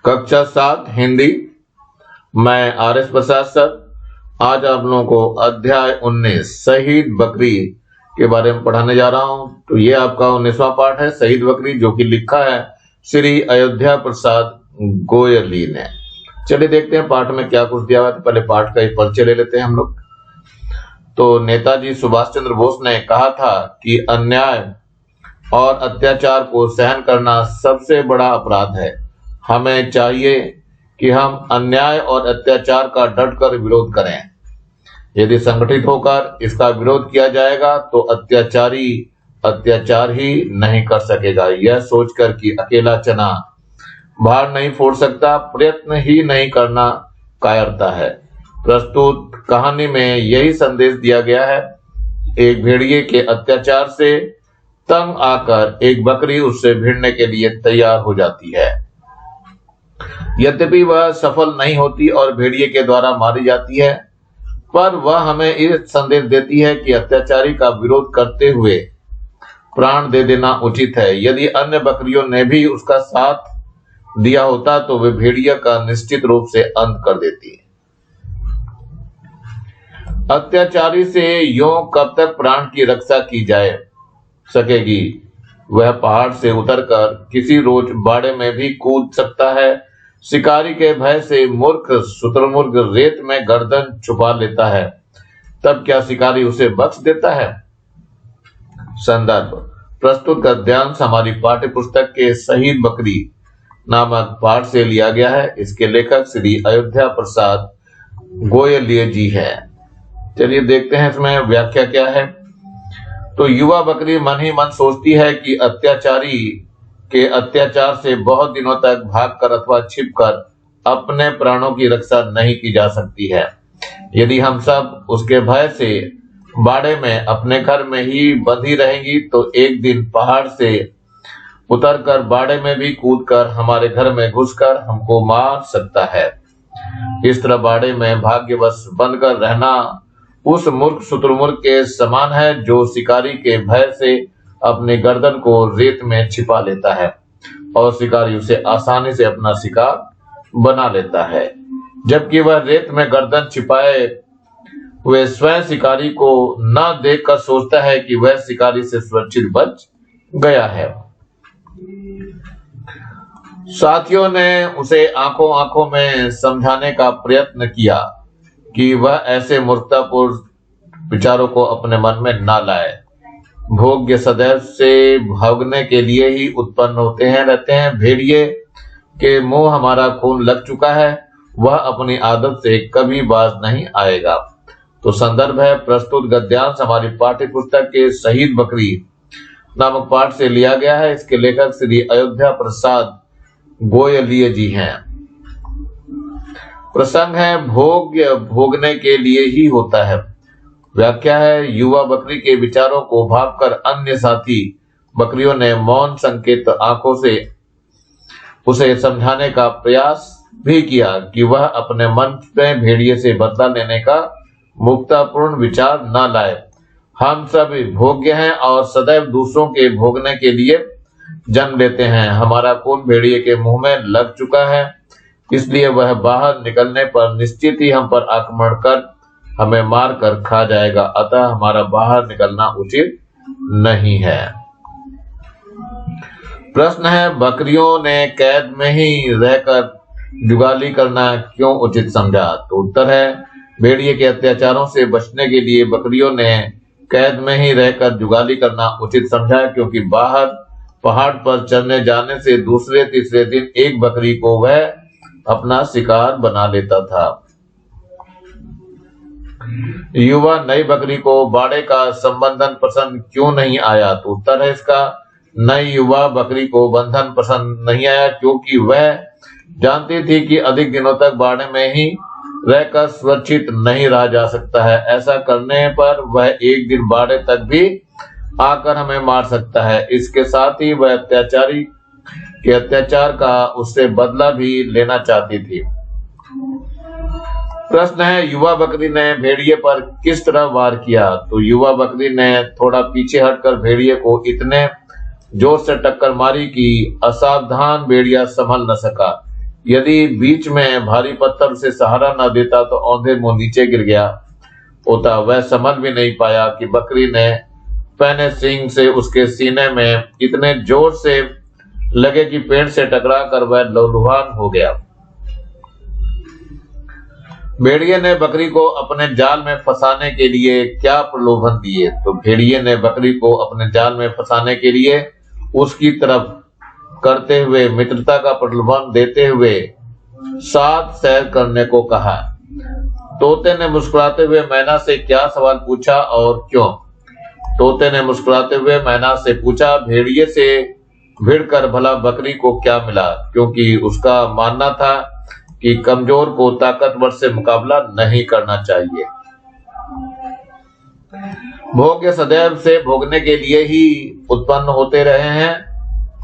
कक्षा 7 हिंदी। मैं R S प्रसाद sir. आज आप लोगों को अध्याय 19 शहीद बकरी के बारे में पढ़ाने जा रहा हूं। तो ये आपका 19वां पाठ है, शहीद बकरी, जो कि लिखा है श्री अयोध्या प्रसाद गोयली ने। चलिए देखते हैं पाठ में क्या कुछ दिया हुआ है। तो पहले पाठ का एक परिचय ले लेते हैं हम लोग। तो नेताजी सुभाष चंद्र बोस ने कहा था कि अन्याय और अत्याचार को सहन करना सबसे बड़ा अपराध है। हमें चाहिए कि हम अन्याय और अत्याचार का डटकर विरोध करें। यदि संगठित होकर इसका विरोध किया जाएगा तो अत्याचारी अत्याचार ही नहीं कर सकेगा। यह सोचकर कि अकेला चना भार नहीं फोड़ सकता, प्रयत्न ही नहीं करना कायरता है। प्रस्तुत कहानी में यही संदेश दिया गया है। एक भेड़िए के अत्याचार से तंग आकर एक बकरी उससे भिड़ने के लिए तैयार हो जाती है। यद्यपि वह सफल नहीं होती और भेड़िए के द्वारा मारी जाती है, पर वह हमें यह संदेश देती है कि अत्याचारी का विरोध करते हुए प्राण दे देना उचित है। यदि अन्य बकरियों ने भी उसका साथ दिया होता तो वे भेड़िया का निश्चित रूप से अंत कर देती। अत्याचारी से यूं कब तक प्राण की रक्षा की जाए सकेगी? वह पहाड़ से उतरकर किसी रोज बाड़े में भी कूद सकता है। शिकारी के भय से मूर्ख शुतुरमुर्ग रेत में गर्दन छुपा लेता है, तब क्या शिकारी उसे बख्श देता है? संदर्भ: प्रस्तुत गद्यांश हमारी पाठ्य पुस्तक के शहीद बकरी नामक पाठ से लिया गया है। इसके लेखक श्री अयोध्या प्रसाद गोयली जी है। चलिए देखते हैं इसमें व्याख्या क्या है। तो युवा बकरी मन ही मन सोचती है कि अत्याचारी के अत्याचार से बहुत दिनों तक भागकर अथवा छिपकर अपने प्राणों की रक्षा नहीं की जा सकती है। यदि हम सब उसके भय से बाड़े में अपने घर में ही बंधी रहेंगी तो एक दिन पहाड़ से उतरकर बाड़े में भी कूदकर हमारे घर में घुसकर हमको मार सकता है। इस तरह बाड़े में भाग्यवश बंद कर रहना उस मूर्ख शुतुरमुर्ग के समान है जो शिकारी के भय से अपनी गर्दन को रेत में छिपा लेता है और शिकारी उसे आसानी से अपना शिकार बना लेता है, जबकि वह रेत में गर्दन छिपाए हुए स्वयं शिकारी को न देखकर सोचता है कि वह शिकारी से सुरक्षित बच गया है। साथियों ने उसे आंखों आंखों में समझाने का प्रयत्न किया कि वह ऐसे मूर्खतापूर्ण विचारों को अपने मन में न लाए। भोग्य सदैव से भागने के लिए ही उत्पन्न होते हैं रहते हैं। भेड़िए के मुंह हमारा खून लग चुका है, वह अपनी आदत से कभी बाज नहीं आएगा। तो संदर्भ है प्रस्तुत गद्यांश हमारी पाठ्य पुस्तक के शहीद बकरी नामक पाठ से लिया गया है। इसके लेखक श्री अयोध्या प्रसाद गोयली जी हैं। प्रसंग है भोग्य भोगने के लिए ही होता है। व्याख्या है युवा बकरी के विचारों को भांपकर अन्य साथी बकरियों ने मौन संकेत आंखों से उसे समझाने का प्रयास भी किया कि वह अपने मन में भेड़िए से बदला लेने का मुक्तापूर्ण विचार न लाए। हम सब भोग्य हैं और सदैव दूसरों के भोगने के लिए जन्म लेते हैं। हमारा खून भेड़िए के मुंह में लग चुका है, इसलिए वह बाहर निकलने पर निश्चित ही हम पर आक्रमण कर हमें मार कर खा जाएगा। अतः हमारा बाहर निकलना उचित नहीं है। प्रश्न है, बकरियों ने कैद में ही रहकर जुगाली करना क्यों उचित समझा? तो उत्तर है, भेड़िए के अत्याचारों से बचने के लिए बकरियों ने कैद में ही रहकर जुगाली करना उचित समझा, क्योंकि बाहर पहाड़ पर चढ़ने जाने से दूसरे तीसरे दिन एक बकरी को वह अपना शिकार बना लेता था। युवा नई बकरी को बाड़े का संबंधन पसंद क्यों नहीं आया? तो उत्तर है इसका, नई युवा बकरी को बंधन पसंद नहीं आया क्योंकि वह जानती थी कि अधिक दिनों तक बाड़े में ही रहकर सुरक्षित नहीं रहा जा सकता है। ऐसा करने पर वह एक दिन बाड़े तक भी आकर हमें मार सकता है। इसके साथ ही वह अत्याचारी के अत्याचार का उससे बदला भी लेना चाहती थी। प्रश्न है, युवा बकरी ने भेड़िए पर किस तरह वार किया? तो युवा बकरी ने थोड़ा पीछे हटकर भेड़िए को इतने जोर से टक्कर मारी कि असावधान भेड़िया संभल न सका। यदि बीच में भारी पत्थर उसे सहारा न देता तो औंधे मुंह नीचे गिर गया होता। वह समझ भी नहीं पाया कि बकरी ने पहने सींग से उसके सीने में इतने जोर से लगे कि पेड़ से टकरा कर वह लहूलुहान हो गया। भेड़िए ने बकरी को अपने जाल में फंसाने के लिए क्या प्रलोभन दिए? तो भेड़िए ने बकरी को अपने जाल में फंसाने के लिए उसकी तरफ करते हुए मित्रता का प्रलोभन देते हुए साथ सैर करने को कहा। तोते ने मुस्कुराते हुए मैना से क्या सवाल पूछा और क्यों? तोते ने मुस्कुराते हुए मैना से पूछा, भेड़िए से भिड़कर भला बकरी को क्या मिला? क्योंकि उसका मानना था कि कमजोर को ताकतवर से मुकाबला नहीं करना चाहिए। भोग्य सदैव से भोगने के लिए ही उत्पन्न होते रहे हैं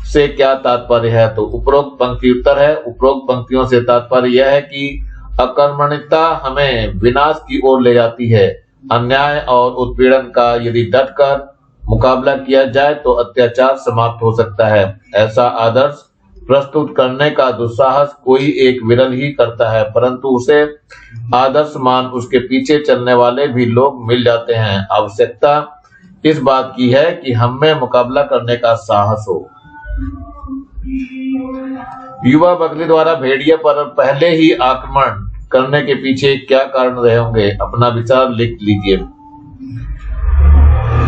से क्या तात्पर्य है? तो उपरोक्त पंक्ति उत्तर है। उपरोक्त पंक्तियों से तात्पर्य यह है कि अकर्मण्यता हमें विनाश की ओर ले जाती है। अन्याय और उत्पीड़न का यदि डटकर मुकाबला किया जाए तो अत्याचार समाप्त हो सकता है। ऐसा आदर्श प्रस्तुत करने का दुस्साहस कोई एक विरल ही करता है, परंतु उसे आदर्श मान उसके पीछे चलने वाले भी लोग मिल जाते हैं। आवश्यकता इस बात की है कि हम में मुकाबला करने का साहस हो। युवा बकरी द्वारा भेड़िए पर पहले ही आक्रमण करने के पीछे क्या कारण रहे होंगे? अपना विचार लिख लीजिए।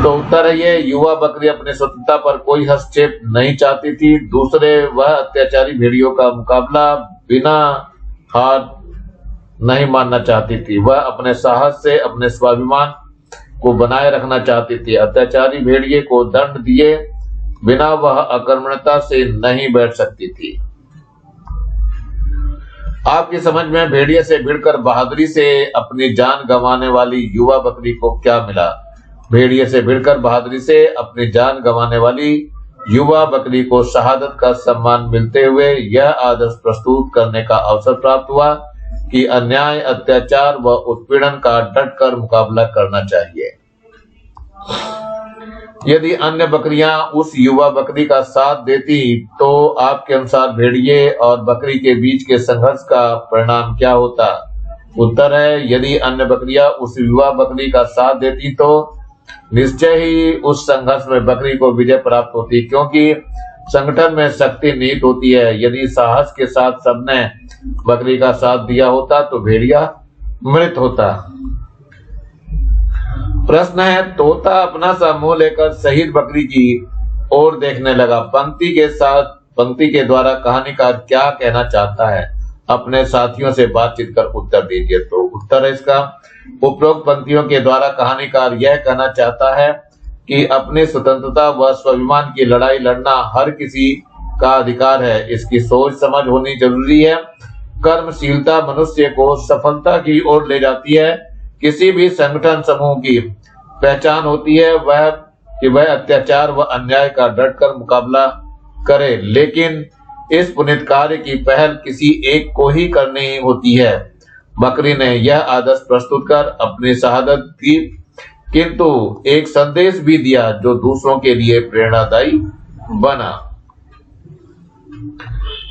तो उत्तर है ये, युवा बकरी अपनी स्वतंत्रता पर कोई हस्तक्षेप नहीं चाहती थी। दूसरे, वह अत्याचारी भेड़ियों का मुकाबला बिना हार नहीं मानना चाहती थी। वह अपने साहस से अपने स्वाभिमान को बनाए रखना चाहती थी। अत्याचारी भेड़िए को दंड दिए बिना वह अकर्मण्यता से नहीं बैठ सकती थी। आपकी समझ में भेड़िए से भिड़कर बहादुरी से अपनी जान गंवाने वाली युवा बकरी को क्या मिला? भेड़िए से भिड़कर बहादुरी से अपनी जान गंवाने वाली युवा बकरी को शहादत का सम्मान मिलते हुए यह आदर्श प्रस्तुत करने का अवसर प्राप्त हुआ कि अन्याय, अत्याचार व उत्पीड़न का डटकर मुकाबला करना चाहिए। यदि अन्य बकरियां उस युवा बकरी का साथ देती तो आपके अनुसार भेड़िए और बकरी के बीच के संघर्ष का परिणाम क्या होता? उत्तर है, यदि अन्य बकरियां उस युवा बकरी का साथ देती तो निश्चय ही उस संघर्ष में बकरी को विजय प्राप्त होती, क्योंकि संगठन में शक्ति निहित होती है। यदि साहस के साथ सबने बकरी का साथ दिया होता तो भेड़िया मृत होता। प्रश्न है, तोता अपना सा मुंह लेकर शहीद बकरी की ओर देखने लगा। पंक्ति के द्वारा कहानीकार क्या कहना चाहता है? अपने साथियों से बातचीत कर उत्तर दीजिए। तो उत्तर है इसका, उपरोक्त पंक्तियों के द्वारा कहानीकार यह कहना चाहता है कि अपनी स्वतंत्रता व स्वाभिमान की लड़ाई लड़ना हर किसी का अधिकार है। इसकी सोच समझ होनी जरूरी है। कर्मशीलता मनुष्य को सफलता की ओर ले जाती है। किसी भी संगठन समूह की पहचान होती है वह अत्याचार व अन्याय का डटकर मुकाबला करे, लेकिन इस पुनीत कार्य की पहल किसी एक को ही करनी होती है। बकरी ने यह आदर्श प्रस्तुत कर अपनी शहादत दी, किंतु एक संदेश भी दिया जो दूसरों के लिए प्रेरणादायी बना।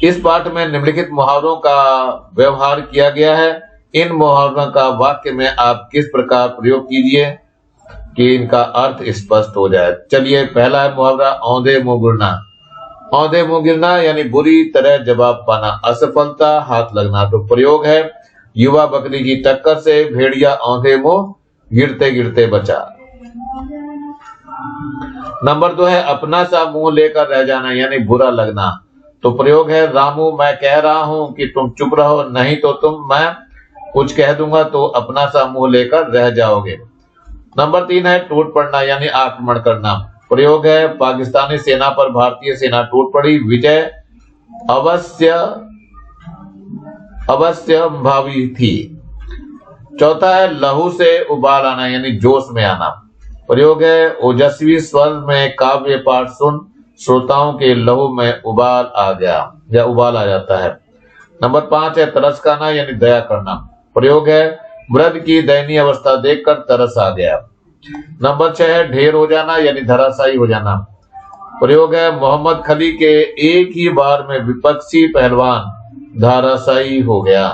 इस पाठ में निम्नलिखित मुहावरों का व्यवहार किया गया है। इन मुहावरों का वाक्य में आप किस प्रकार प्रयोग कीजिए कि इनका अर्थ स्पष्ट हो जाए। चलिए, पहला है मुहावरा औंधे मुंह गिरना। औंधे मुंह गिरना यानी बुरी तरह जवाब पाना, असफलता हाथ लगना। तो प्रयोग है, युवा बकरी की टक्कर से भेड़िया औंधे मुंह गिरते गिरते बचा। नंबर 2 है अपना सा मुंह लेकर रह जाना यानी बुरा लगना। तो प्रयोग है, रामू मैं कह रहा हूं कि तुम चुप रहो, नहीं तो मैं कुछ कह दूंगा तो अपना सा मुंह लेकर रह जाओगे। नंबर 3 है टूट पड़ना यानी आक्रमण करना। प्रयोग है, पाकिस्तानी सेना पर भारतीय सेना टूट पड़ी, विजय अवश्य भावी थी। चौथा है लहू से उबाल आना यानी जोश में आना। प्रयोग है, ओजस्वी स्वर में काव्य पाठ सुन श्रोताओं के लहू में उबाल आ गया या उबाल आ जाता है। नंबर 5 है तरस खाना यानी दया करना। प्रयोग है, वृद्ध की दयनीय अवस्था देखकर तरस आ गया। नंबर 6 है ढेर हो जाना यानी धराशायी हो जाना। प्रयोग है, मोहम्मद खली के एक ही बार में विपक्षी पहलवान धाराशायी हो गया।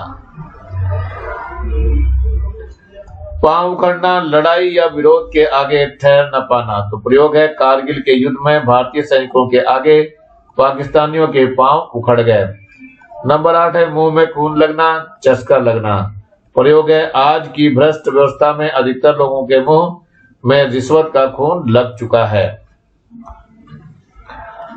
पांव उखड़ना, लड़ाई या विरोध के आगे ठहर न पाना। तो प्रयोग है, कारगिल के युद्ध में भारतीय सैनिकों के आगे पाकिस्तानियों के पांव उखड़ गए। नंबर 8 है, मुंह में खून लगना, चस्का लगना। प्रयोग है, आज की भ्रष्ट व्यवस्था में अधिकतर लोगों के मुंह में रिश्वत का खून लग चुका है।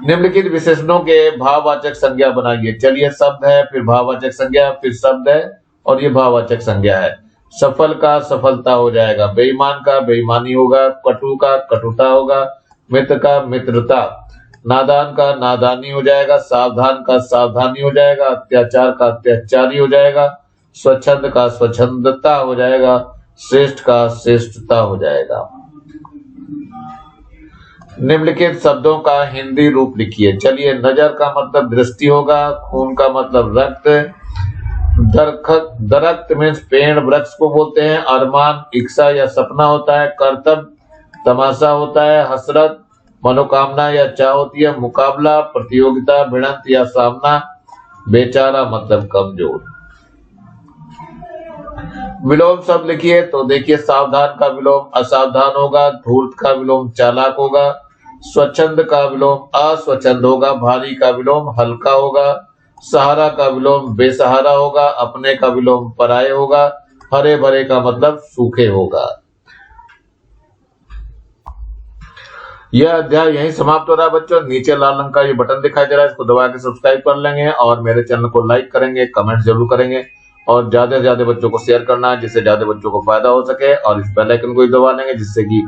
निम्नलिखित विशेषणों के भाववाचक संज्ञा बनाइए। चलिए, शब्द है, फिर भाववाचक संज्ञा, फिर शब्द है और ये भाववाचक संज्ञा है। सफल का सफलता हो जाएगा, बेईमान का बेईमानी होगा, कटु का कटुता होगा, मित्र का मित्रता, नादान का नादानी हो जाएगा, सावधान का सावधानी हो जाएगा, अत्याचार का अत्याचारी हो जाएगा, स्वच्छंद का स्वच्छंदता हो जाएगा, श्रेष्ठ का श्रेष्ठता हो जाएगा। निम्नलिखित शब्दों का हिंदी रूप लिखिए। चलिए, नजर का मतलब दृष्टि होगा, खून का मतलब रक्त, दरख्त मीन्स पेड़ वृक्ष को बोलते हैं, अरमान इच्छा या सपना होता है, कर्तव्य तमाशा होता है, हसरत मनोकामना या चाह होती है, मुकाबला प्रतियोगिता भिड़ंत या सामना, बेचारा मतलब कमजोर। विलोम शब्द लिखिए। तो देखिए, सावधान का विलोम असावधान होगा, धूर्त का विलोम चालाक होगा, स्वच्छंद का विलोम अस्वच्छंद होगा, भारी का विलोम हल्का होगा, सहारा का विलोम बेसहारा होगा, अपने का विलोम पराये होगा, हरे भरे का मतलब सूखे होगा। यह अध्याय यहीं समाप्त हो रहा है बच्चों। नीचे लाल रंग का ये बटन दिखाई दे रहा है, इसको दबा के सब्सक्राइब कर लेंगे और मेरे चैनल को लाइक करेंगे, कमेंट जरूर करेंगे और ज्यादा से ज्यादा बच्चों को शेयर करना है जिससे ज्यादा बच्चों को फायदा हो सके, और इस बेल आइकन को भी दबा लेंगे जिससे कि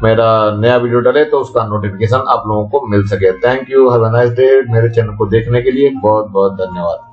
मेरा नया वीडियो डले तो उसका नोटिफिकेशन आप लोगों को मिल सके। Thank you, have a nice day. मेरे चैनल को देखने के लिए बहुत बहुत धन्यवाद।